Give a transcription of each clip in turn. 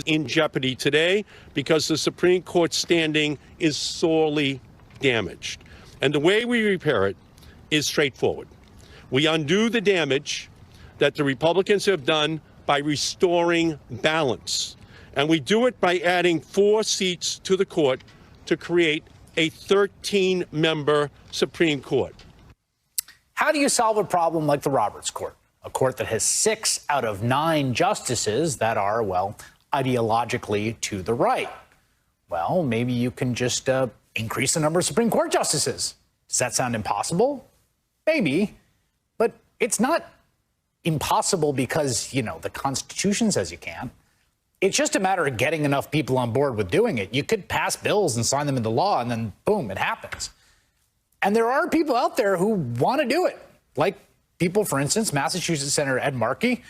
in jeopardy today because the Supreme Court's standing is sorely damaged. And the way we repair it is straightforward. We undo the damage that the Republicans have done by restoring balance. And we do it by adding 4 seats to the court to create a 13-member Supreme Court. How do you solve a problem like the Roberts Court, a court that has 6 out of 9 justices that are, well, ideologically to the right? Well, maybe you can just increase the number of Supreme Court justices. Does that sound impossible? Maybe, but it's not impossible because, you know, the Constitution says you can't. It's just a matter of getting enough people on board with doing it. You could pass bills and sign them into law, and then, boom, it happens. And there are people out there who want to do it, like people, for instance, Massachusetts Senator Ed Markey,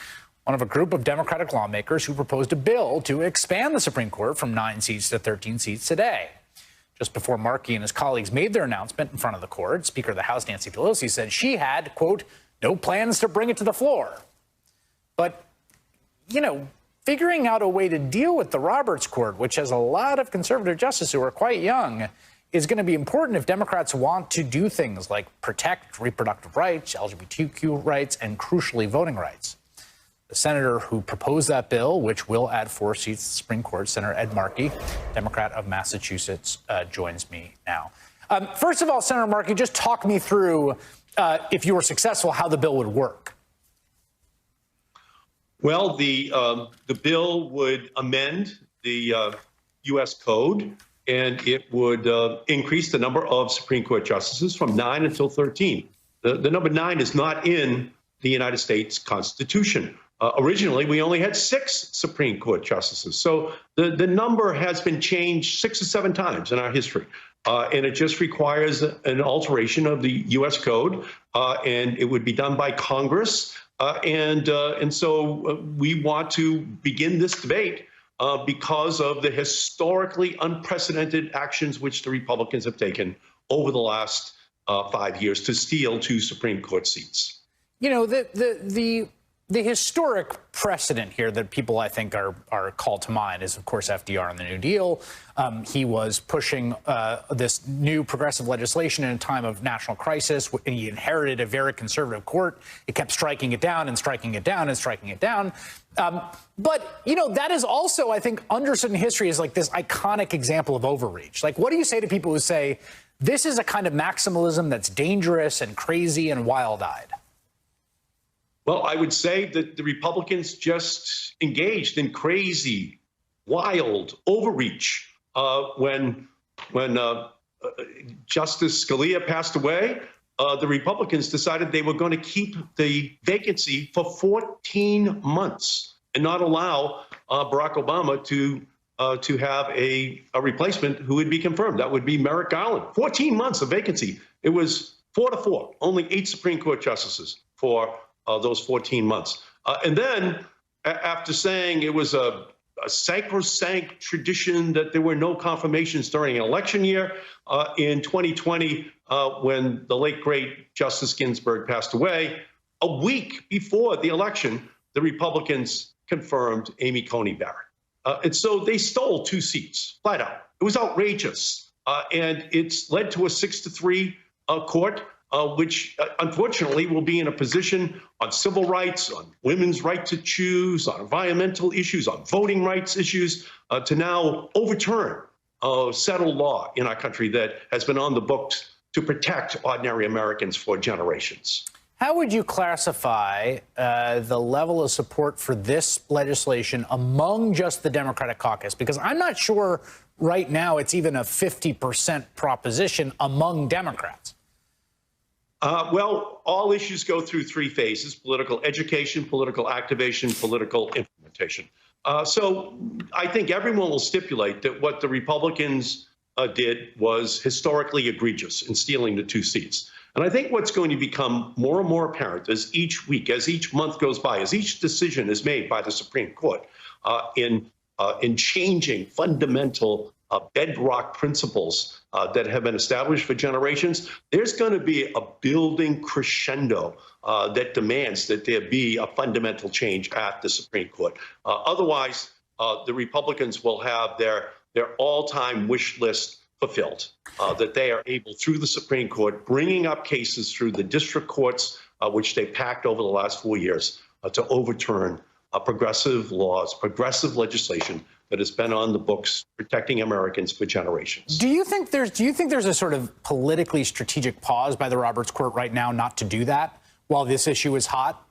one of a group of Democratic lawmakers who proposed a bill to expand the Supreme Court from 9 seats to 13 seats today. Just before Markey and his colleagues made their announcement in front of the court, Speaker of the House Nancy Pelosi said she had, quote, no plans to bring it to the floor. But, you know, figuring out a way to deal with the Roberts Court, which has a lot of conservative justices who are quite young, is going to be important if Democrats want to do things like protect reproductive rights, LGBTQ rights, and crucially voting rights. The senator who proposed that bill, which will add 4 seats to the Supreme Court, Senator Ed Markey, Democrat of Massachusetts, joins me now. First of all, Senator Markey, just talk me through, if you were successful, how the bill would work. Well, the bill would amend the U.S. Code, and it would increase the number of Supreme Court justices from 9 until 13. The number 9 is not in the United States Constitution. Originally, we only had 6 Supreme Court justices. So the number has been changed 6 or 7 times in our history. And it just requires an alteration of the U.S. Code, and it would be done by Congress. And so we want to begin this debate because of the historically unprecedented actions which the Republicans have taken over the last 5 years to steal 2 Supreme Court seats. You know, the historic precedent here that people, I think, are called to mind is, of course, FDR and the New Deal. He was pushing this new progressive legislation in a time of national crisis. He inherited a very conservative court. It kept striking it down and striking it down and striking it down. But, you know, that is also, I think, understood in history as like this iconic example of overreach. Like, what do you say to people who say this is a kind of maximalism that's dangerous and crazy and wild-eyed? Well, I would say that the Republicans just engaged in crazy, wild overreach. When Justice Scalia passed away, the Republicans decided they were going to keep the vacancy for 14 months and not allow Barack Obama to have a replacement who would be confirmed. That would be Merrick Garland. 14 months of vacancy. It was 4-4, only 8 Supreme Court justices for those 14 months. And then after saying it was a sacrosanct tradition that there were no confirmations during an election year, in 2020, when the late, great Justice Ginsburg passed away, a week before the election, the Republicans confirmed Amy Coney Barrett. And so they stole 2 seats, flat out. It was outrageous. And it's led to a 6-3 court, which unfortunately will be in a position on civil rights, on women's right to choose, on environmental issues, on voting rights issues, to now overturn settled law in our country that has been on the books to protect ordinary Americans for generations. How would you classify the level of support for this legislation among just the Democratic caucus? Because I'm not sure right now it's even a 50% proposition among Democrats. Well, all issues go through 3 phases: political education, political activation, political implementation. So I think everyone will stipulate that what the Republicans did was historically egregious in stealing the 2 seats. And I think what's going to become more and more apparent as each week, as each month goes by, as each decision is made by the Supreme Court in changing fundamental bedrock principles that have been established for generations, there's going to be a building crescendo that demands that there be a fundamental change at the Supreme Court. Otherwise, the Republicans will have their all-time wish list fulfilled, that they are able, through the Supreme Court, bringing up cases through the district courts, which they packed over the last 4 years, to overturn progressive laws, progressive legislation that has been on the books protecting Americans for generations. Do you think there's a sort of politically strategic pause by the Roberts Court right now not to do that while this issue is hot?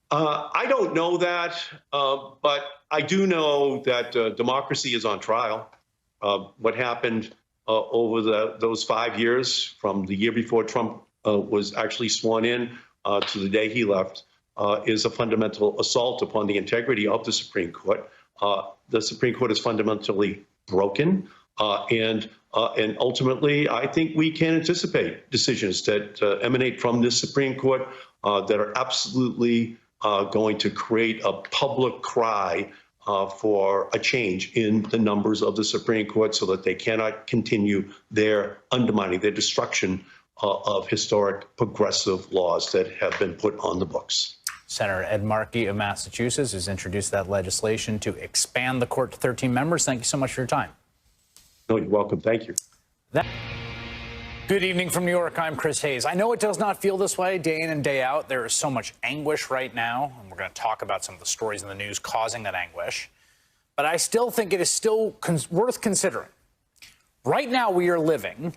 I don't know that, but I do know that democracy is on trial. What happened over those 5 years, from the year before Trump was actually sworn in to the day he left, is a fundamental assault upon the integrity of the Supreme Court. The Supreme Court is fundamentally broken, and ultimately, I think we can anticipate decisions that emanate from this Supreme Court that are absolutely going to create a public cry for a change in the numbers of the Supreme Court, so that they cannot continue their undermining, their destruction of historic progressive laws that have been put on the books. Senator Ed Markey of Massachusetts has introduced that legislation to expand the court to 13 members. Thank you so much for your time. No, you're welcome. Thank you. Good evening from New York. I'm Chris Hayes. I know it does not feel this way day in and day out. There is so much anguish right now, and we're going to talk about some of the stories in the news causing that anguish. But I still think it is still worth considering. Right now, we are living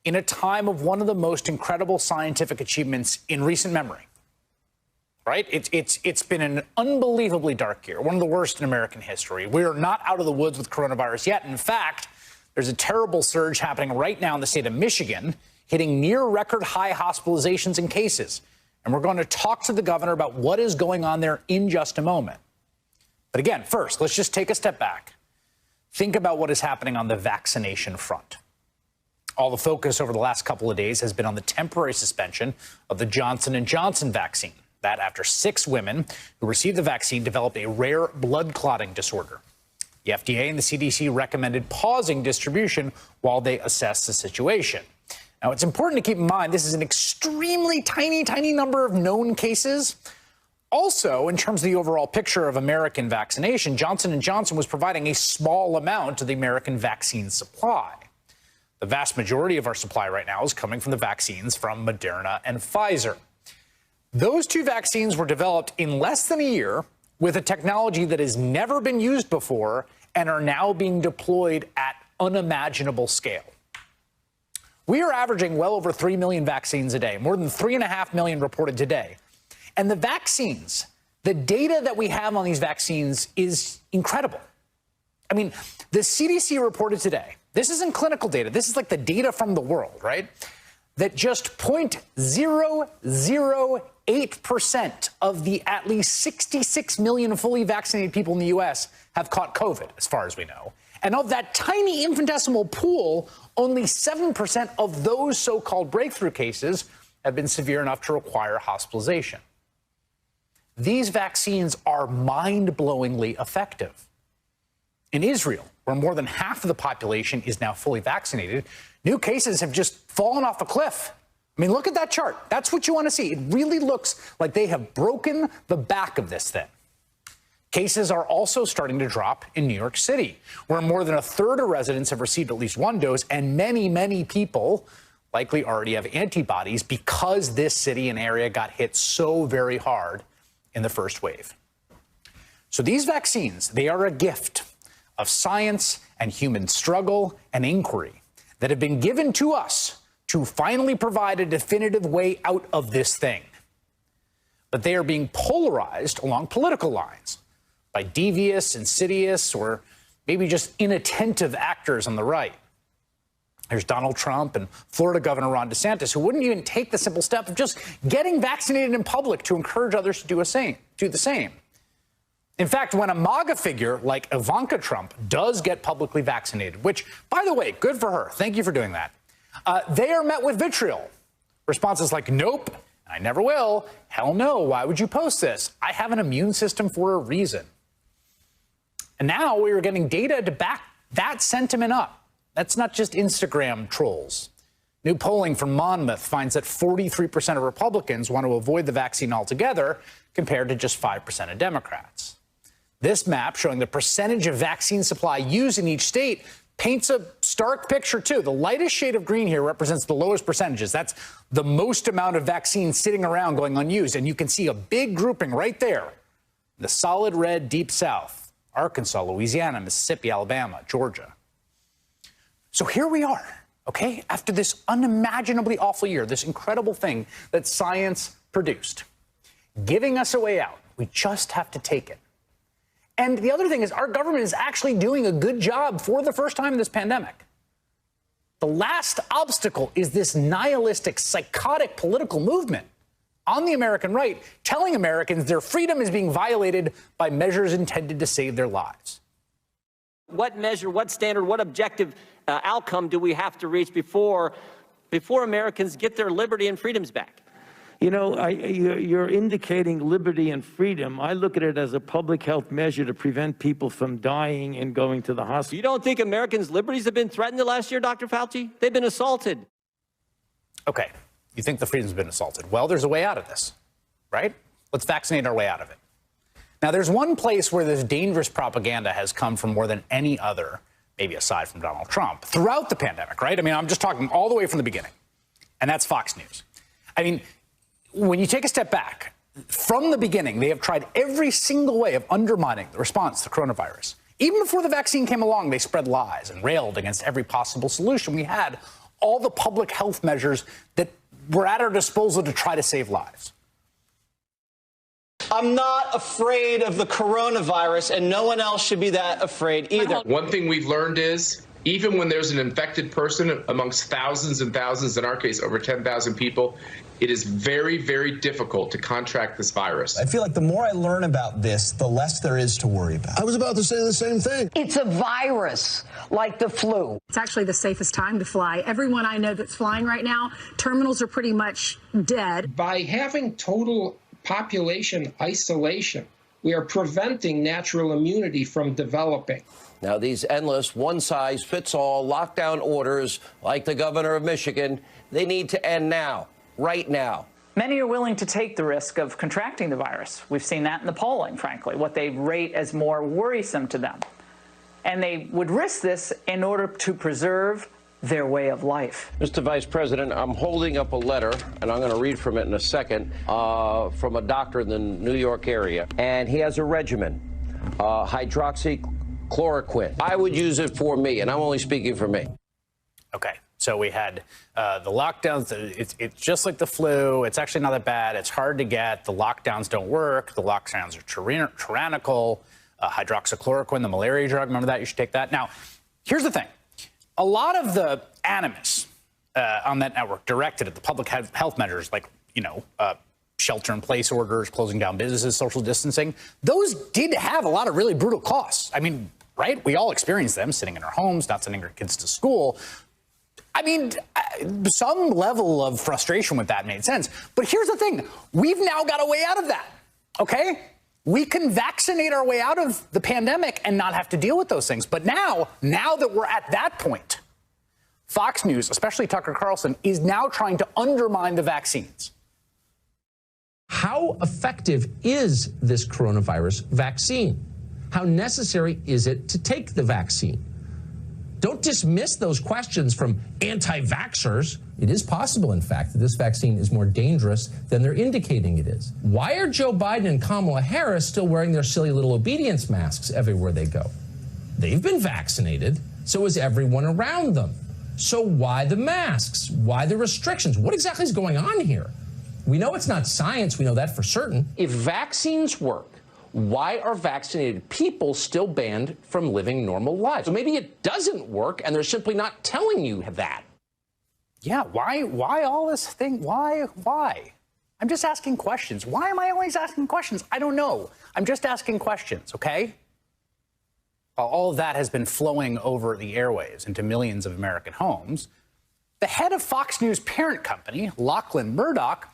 in a time of one of the most incredible scientific achievements in recent memory. Right? It's been an unbelievably dark year, one of the worst in American history. We are not out of the woods with coronavirus yet. In fact, there's a terrible surge happening right now in the state of Michigan, hitting near record high hospitalizations and cases. And we're going to talk to the governor about what is going on there in just a moment. But again, first, let's just take a step back. Think about what is happening on the vaccination front. All the focus over the last couple of days has been on the temporary suspension of the Johnson & Johnson vaccine. That after 6 women who received the vaccine developed a rare blood clotting disorder. The FDA and the CDC recommended pausing distribution while they assess the situation. Now, it's important to keep in mind this is an extremely tiny number of known cases. Also, in terms of the overall picture of American vaccination, Johnson & Johnson was providing a small amount to the American vaccine supply. The vast majority of our supply right now is coming from the vaccines from Moderna and Pfizer. Those 2 vaccines were developed in less than a year with a technology that has never been used before and are now being deployed at unimaginable scale. We are averaging well over 3 million vaccines a day, more than 3.5 million reported today. And the vaccines, the data that we have on these vaccines is incredible. I mean, the CDC reported today, this isn't clinical data, this is like the data from the world, right? That just 0.008% of the at least 66 million fully vaccinated people in the U.S. have caught COVID, as far as we know. And of that tiny infinitesimal pool, only 7% of those so-called breakthrough cases have been severe enough to require hospitalization. These vaccines are mind-blowingly effective. In Israel, where more than half of the population is now fully vaccinated, new cases have just fallen off a cliff. I mean, look at that chart. That's what you want to see. It really looks like they have broken the back of this thing. Cases are also starting to drop in New York City, where more than 1/3 of residents have received at least 1 dose, and many people likely already have antibodies because this city and area got hit so very hard in the first wave. So these vaccines, they are a gift of science and human struggle and inquiry that have been given to us to finally provide a definitive way out of this thing. But they are being polarized along political lines by devious, insidious, or maybe just inattentive actors on the right. There's Donald Trump and Florida Governor Ron DeSantis, who wouldn't even take the simple step of just getting vaccinated in public to encourage others to do the same. In fact, when a MAGA figure like Ivanka Trump does get publicly vaccinated, which, by the way, good for her. Thank you for doing that. They are met with vitriol. Responses like, nope, I never will. Hell no. Why would you post this? I have an immune system for a reason. And now we are getting data to back that sentiment up. That's not just Instagram trolls. New polling from Monmouth finds that 43% of Republicans want to avoid the vaccine altogether, compared to just 5% of Democrats. This map showing the percentage of vaccine supply used in each state paints a stark picture, too. The lightest shade of green here represents the lowest percentages. That's the most amount of vaccines sitting around going unused. And you can see a big grouping right there. The solid red deep south, Arkansas, Louisiana, Mississippi, Alabama, Georgia. So here we are, okay, after this unimaginably awful year, this incredible thing that science produced, giving us a way out. We just have to take it. And the other thing is our government is actually doing a good job for the first time in this pandemic. The last obstacle is this nihilistic, psychotic political movement on the American right, telling Americans their freedom is being violated by measures intended to save their lives. What measure, what standard, what objective outcome do we have to reach before Americans get their liberty and freedoms back? You know, you're indicating liberty and freedom. I look at it as a public health measure to prevent people from dying and going to the hospital. You don't think Americans' liberties have been threatened the last year, Dr. Fauci? They've been assaulted. Okay, you think the freedom's been assaulted. Well, there's a way out of this, right? Let's vaccinate our way out of it. Now, there's one place where this dangerous propaganda has come from more than any other, maybe aside from Donald Trump, throughout the pandemic, right? I mean, I'm just talking all the way from the beginning, and that's Fox News. I mean, when you take a step back, from the beginning, they have tried every single way of undermining the response to coronavirus. Even before the vaccine came along, they spread lies and railed against every possible solution. We had all the public health measures that were at our disposal to try to save lives. I'm not afraid of the coronavirus, and no one else should be that afraid either. One thing we've learned is even when there's an infected person amongst thousands and thousands, in our case, over 10,000 people, it is very, very difficult to contract this virus. I feel like the more I learn about this, the less there is to worry about. I was about to say the same thing. It's a virus like the flu. It's actually the safest time to fly. Everyone I know that's flying right now, terminals are pretty much dead. By having total population isolation, we are preventing natural immunity from developing. Now, these endless one-size-fits-all lockdown orders, like the governor of Michigan, they need to end now, right now. Many are willing to take the risk of contracting the virus. We've seen that in the polling, frankly, what they rate as more worrisome to them. And they would risk this in order to preserve their way of life. Mr. Vice President, I'm holding up a letter, and I'm going to read from it in a second, from a doctor in the New York area. And he has a regimen, hydroxychloroquine. I would use it for me, and I'm only speaking for me. Okay, so we had the lockdowns. It's just like the flu. It's actually not that bad. It's hard to get. The lockdowns don't work. The lockdowns are tyrannical. Hydroxychloroquine, the malaria drug, remember that? You should take that. Now, here's the thing. A lot of the animus on that network directed at the public health measures, like, shelter-in-place orders, closing down businesses, social distancing, those did have a lot of really brutal costs. I mean, right? We all experienced them, sitting in our homes, not sending our kids to school. I mean, some level of frustration with that made sense. But here's the thing. We've now got a way out of that, okay? We can vaccinate our way out of the pandemic and not have to deal with those things. But now that we're at that point, Fox News, especially Tucker Carlson, is now trying to undermine the vaccines. How effective is this coronavirus vaccine? How necessary is it to take the vaccine? Don't dismiss those questions from anti-vaxxers. It is possible, in fact, that this vaccine is more dangerous than they're indicating it is. Why are Joe Biden and Kamala Harris still wearing their silly little obedience masks everywhere they go? They've been vaccinated, so is everyone around them. So why the masks? Why the restrictions? What exactly is going on here? We know it's not science. We know that for certain. If vaccines work, why are vaccinated people still banned from living normal lives? So maybe it doesn't work, and they're simply not telling you that. Yeah, why all this thing? Why? I'm just asking questions. Why am I always asking questions? I don't know. I'm just asking questions, okay? While all of that has been flowing over the airwaves into millions of American homes, the head of Fox News' parent company, Lachlan Murdoch,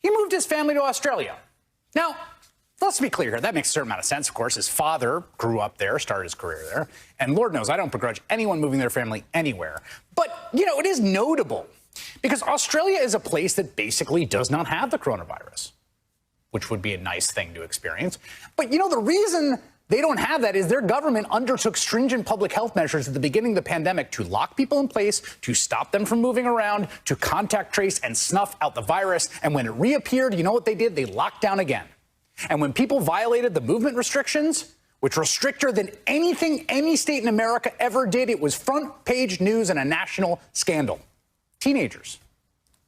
he moved his family to Australia. Now, let's be clear here. That makes a certain amount of sense, of course. His father grew up there, started his career there. And Lord knows, I don't begrudge anyone moving their family anywhere. But, it is notable because Australia is a place that basically does not have the coronavirus, which would be a nice thing to experience. But, the reason they don't have that is their government undertook stringent public health measures at the beginning of the pandemic to lock people in place, to stop them from moving around, to contact trace and snuff out the virus. And when it reappeared, you know what they did? They locked down again. And when people violated the movement restrictions, which were stricter than anything any state in America ever did, it was front page news and a national scandal. Teenagers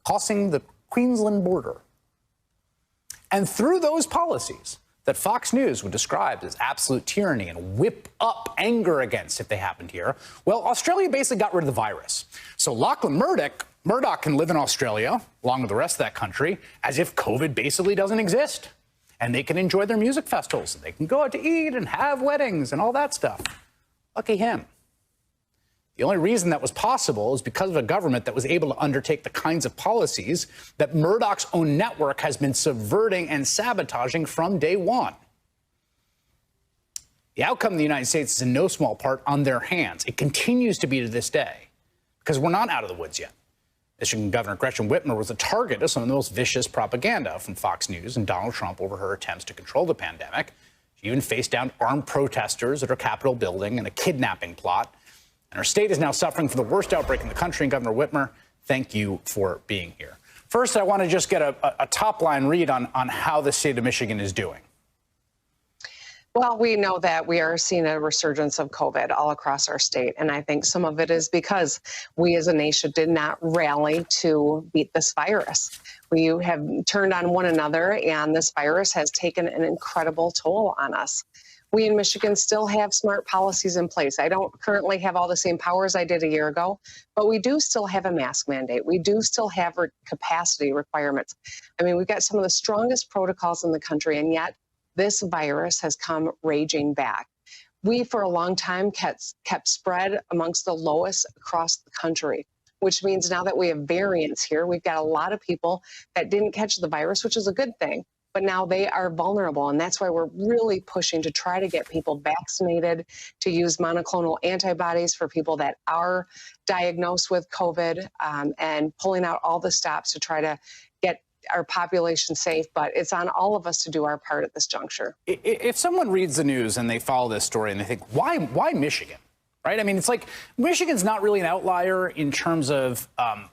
crossing the Queensland border. And through those policies that Fox News would describe as absolute tyranny and whip up anger against if they happened here, well, Australia basically got rid of the virus. So Lachlan Murdoch can live in Australia, along with the rest of that country, as if COVID basically doesn't exist. And they can enjoy their music festivals. They can go out to eat and have weddings and all that stuff. Lucky him. The only reason that was possible is because of a government that was able to undertake the kinds of policies that Murdoch's own network has been subverting and sabotaging from day one. The outcome in the United States is in no small part on their hands. It continues to be to this day, because we're not out of the woods yet. Michigan Governor Gretchen Whitmer was a target of some of the most vicious propaganda from Fox News and Donald Trump over her attempts to control the pandemic. She even faced down armed protesters at her Capitol building and a kidnapping plot. And our state is now suffering from the worst outbreak in the country. And Governor Whitmer, thank you for being here. First, I want to just get a top-line read on how the state of Michigan is doing. Well, we know that we are seeing a resurgence of COVID all across our state. And I think some of it is because we as a nation did not rally to beat this virus. We have turned on one another, and this virus has taken an incredible toll on us. We in Michigan still have smart policies in place. I don't currently have all the same powers I did a year ago, but we do still have a mask mandate. We do still have capacity requirements. I mean, we've got some of the strongest protocols in the country, and yet this virus has come raging back. We, for a long time, kept spread amongst the lowest across the country, which means now that we have variants here, we've got a lot of people that didn't catch the virus, which is a good thing. But now they are vulnerable, and that's why we're really pushing to try to get people vaccinated, to use monoclonal antibodies for people that are diagnosed with COVID, and pulling out all the stops to try to get our population safe. But it's on all of us to do our part at this juncture. If someone reads the news and they follow this story and they think, why Michigan? Right? I mean, it's like Michigan's not really an outlier in terms of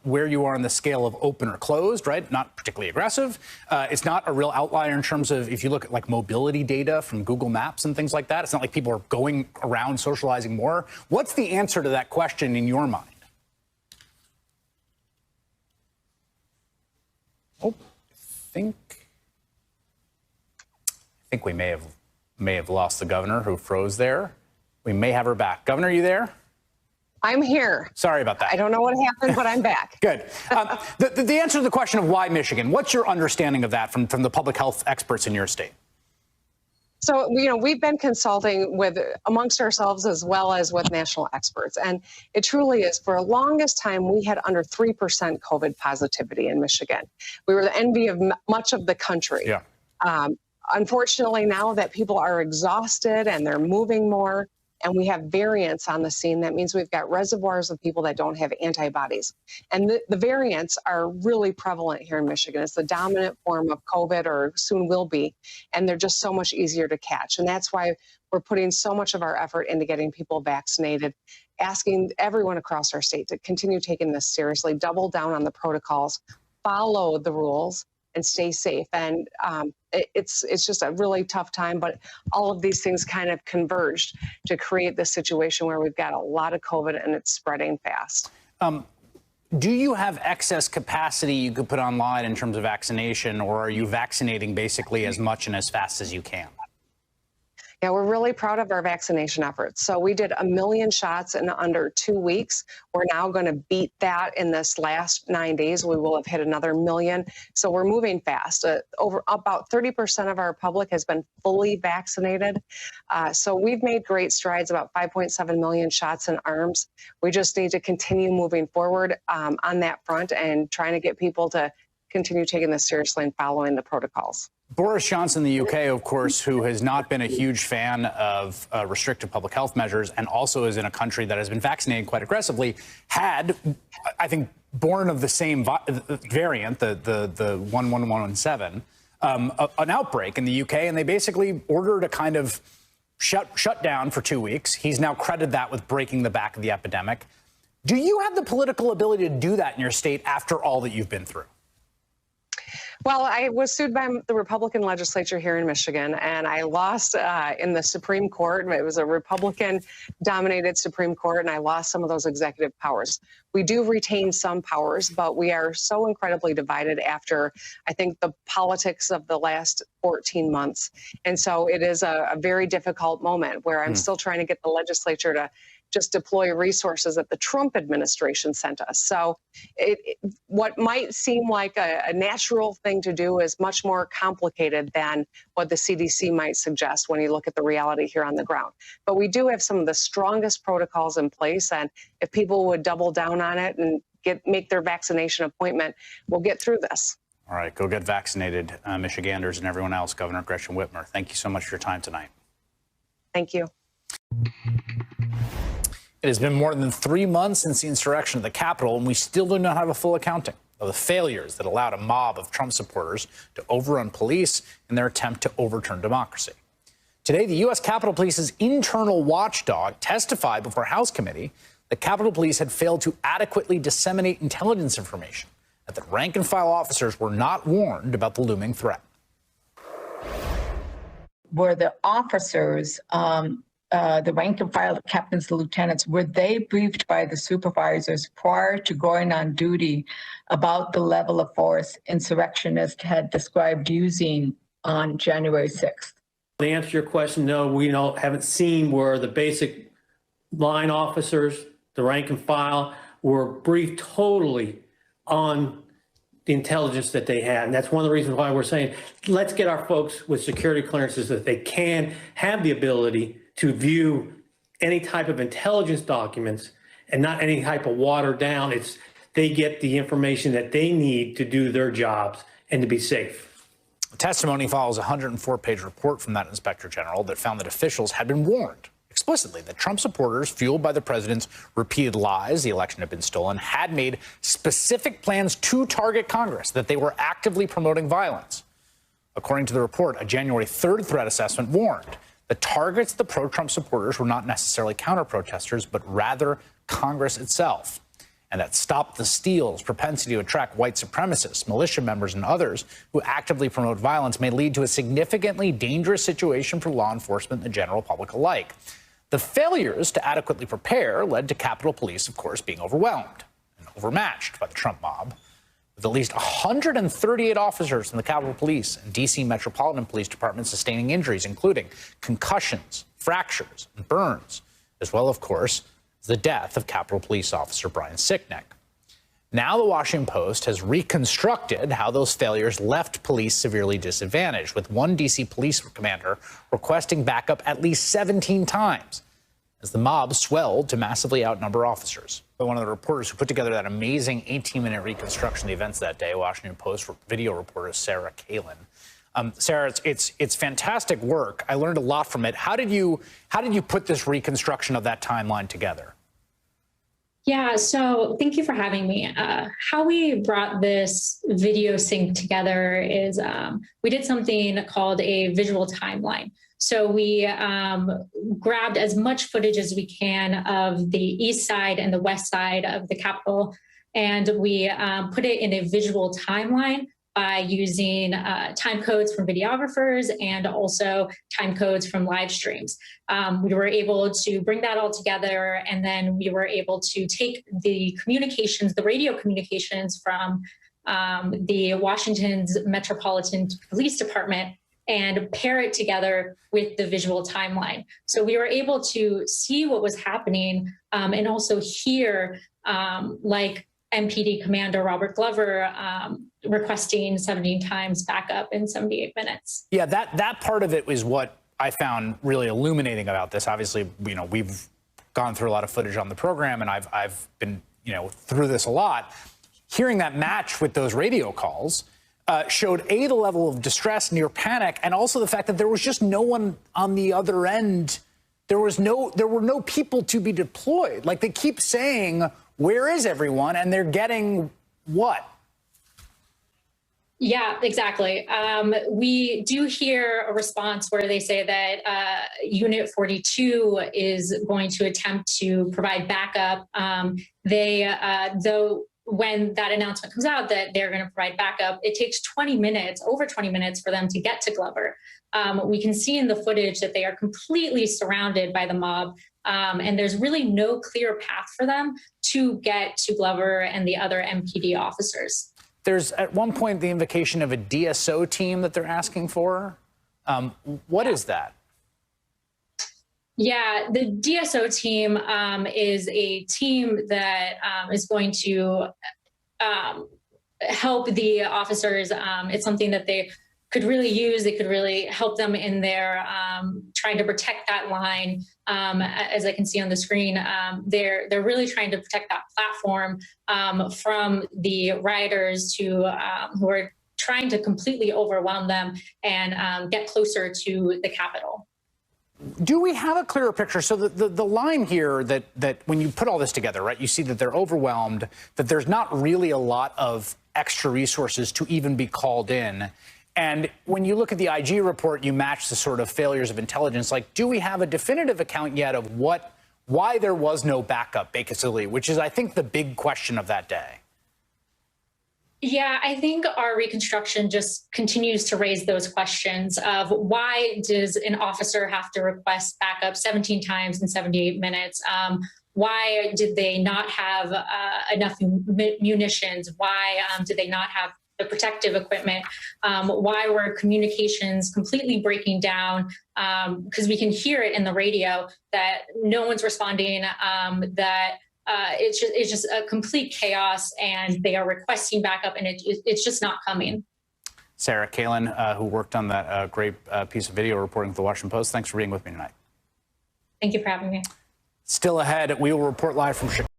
where you are on the scale of open or closed, right? Not particularly aggressive. It's not a real outlier in terms of if you look at like mobility data from Google Maps and things like that. It's not like people are going around socializing more. What's the answer to that question in your mind? Oh, I think we may have lost the governor who froze there. We may have her back. Governor, are you there? I'm here. Sorry about that. I don't know what happened, but I'm back. Good. The answer to the question of why Michigan, what's your understanding of that from the public health experts in your state? So, we've been consulting with amongst ourselves as well as with national experts. And it truly is, for the longest time, we had under 3% COVID positivity in Michigan. We were the envy of much of the country. Yeah. Unfortunately, now that people are exhausted and they're moving more, and we have variants on the scene, that means we've got reservoirs of people that don't have antibodies. And the variants are really prevalent here in Michigan. It's the dominant form of COVID, or soon will be, and they're just so much easier to catch. And that's why we're putting so much of our effort into getting people vaccinated, asking everyone across our state to continue taking this seriously, double down on the protocols, follow the rules, and stay safe. And it's just a really tough time, but all of these things kind of converged to create this situation where we've got a lot of COVID and it's spreading fast. Do you have excess capacity you could put online in terms of vaccination, or are you vaccinating basically as much and as fast as you can? Yeah, we're really proud of our vaccination efforts. So we did 1 million shots in under 2 weeks. We're now going to beat that in this last 9 days. We will have hit another 1 million. So we're moving fast. Over about 30% of our public has been fully vaccinated. So we've made great strides, about 5.7 million shots in arms. We just need to continue moving forward on that front and trying to get people to continue taking this seriously and following the protocols. Boris Johnson, the UK, of course, who has not been a huge fan of restrictive public health measures and also is in a country that has been vaccinating quite aggressively, had, I think, born of the same variant, the 11117, an outbreak in the UK, and they basically ordered a kind of shut down for 2 weeks. He's now credited that with breaking the back of the epidemic. Do you have the political ability to do that in your state after all that you've been through? Well, I was sued by the Republican legislature here in Michigan, and I lost in the Supreme Court. It was a Republican-dominated Supreme Court, and I lost some of those executive powers. We do retain some powers, but we are so incredibly divided after, I think, the politics of the last 14 months. And so it is a very difficult moment where I'm still trying to get the legislature to just deploy resources that the Trump administration sent us. So what might seem like a natural thing to do is much more complicated than what the CDC might suggest when you look at the reality here on the ground. But we do have some of the strongest protocols in place, and if people would double down on it and make their vaccination appointment, we'll get through this. All right, go get vaccinated, Michiganders and everyone else. Governor Gretchen Whitmer, thank you so much for your time tonight. Thank you. It has been more than 3 months since the insurrection at the Capitol, and we still do not have a full accounting of the failures that allowed a mob of Trump supporters to overrun police in their attempt to overturn democracy. Today, the U.S. Capitol Police's internal watchdog testified before a House committee that Capitol Police had failed to adequately disseminate intelligence information, and that rank-and-file officers were not warned about the looming threat. Were the officers, the rank and file captains, the lieutenants, were they briefed by the supervisors prior to going on duty about the level of force insurrectionists had described using on January 6th? To answer your question, no, we haven't seen where the basic line officers, the rank and file, were briefed totally on the intelligence that they had. And that's one of the reasons why we're saying, let's get our folks with security clearances that they can have the ability to view any type of intelligence documents and not any type of watered down. They get the information that they need to do their jobs and to be safe. The testimony follows a 104-page report from that inspector general that found that officials had been warned explicitly that Trump supporters, fueled by the president's repeated lies the election had been stolen, had made specific plans to target Congress, that they were actively promoting violence. According to the report, a January 3rd threat assessment warned the targets of the pro-Trump supporters were not necessarily counter-protesters, but rather Congress itself. And that Stop the Steal's propensity to attract white supremacists, militia members, and others who actively promote violence may lead to a significantly dangerous situation for law enforcement and the general public alike. The failures to adequately prepare led to Capitol Police, of course, being overwhelmed and overmatched by the Trump mob, with at least 138 officers in the Capitol Police and D.C. Metropolitan Police Department sustaining injuries, including concussions, fractures, and burns, as well, of course, as the death of Capitol Police Officer Brian Sicknick. Now the Washington Post has reconstructed how those failures left police severely disadvantaged, with one D.C. police commander requesting backup at least 17 times as the mob swelled to massively outnumber officers. One of the reporters who put together that amazing 18-minute reconstruction of the events that day, Washington Post video reporter Sarah Kalin. Sarah, it's fantastic work. I learned a lot from it. How did you put this reconstruction of that timeline together? Yeah, so thank you for having me. How we brought this video sync together is we did something called a visual timeline. So we grabbed as much footage as we can of the east side and the west side of the Capitol, and we put it in a visual timeline by using time codes from videographers and also time codes from live streams. We were able to bring that all together, and then we were able to take the communications, the radio communications from the Washington's Metropolitan Police Department and pair it together with the visual timeline. So we were able to see what was happening and also hear like MPD Commander Robert Glover requesting 17 times backup in 78 minutes. Yeah, that part of it was what I found really illuminating about this. Obviously, we've gone through a lot of footage on the program, and I've been, through this a lot. Hearing that match with those radio calls showed the level of distress, near panic, and also the fact that there was just no one on the other end. There were no people to be deployed. Like, they keep saying, where is everyone? And they're getting what? Yeah, exactly. We do hear a response where they say that Unit 42 is going to attempt to provide backup. Though when that announcement comes out that they're going to provide backup, it takes 20 minutes, over 20 minutes for them to get to Glover. We can see in the footage that they are completely surrounded by the mob, and there's really no clear path for them to get to Glover and the other MPD officers. There's at one point the invocation of a DSO team that they're asking for. What is that? Yeah, the DSO team is a team that is going to help the officers. It's something that they could really use. They could really help them in their trying to protect that line. As I can see on the screen, they're really trying to protect that platform from the rioters who are trying to completely overwhelm them and get closer to the Capitol. Do we have a clearer picture? So the line here that when you put all this together, right, you see that they're overwhelmed, that there's not really a lot of extra resources to even be called in. And when you look at the IG report, you match the sort of failures of intelligence. Like, do we have a definitive account yet of why there was no backup, basically, which is, I think, the big question of that day? Yeah, I think our reconstruction just continues to raise those questions of why does an officer have to request backup 17 times in 78 minutes? Why did they not have enough munitions? Why did they not have the protective equipment? Why were communications completely breaking down? Because we can hear it in the radio that no one's responding, that it's just a complete chaos, and they are requesting backup, and it's just not coming. Sarah Kalin, who worked on that great piece of video reporting for the Washington Post, thanks for being with me tonight. Thank you for having me. Still ahead, we will report live from Chicago.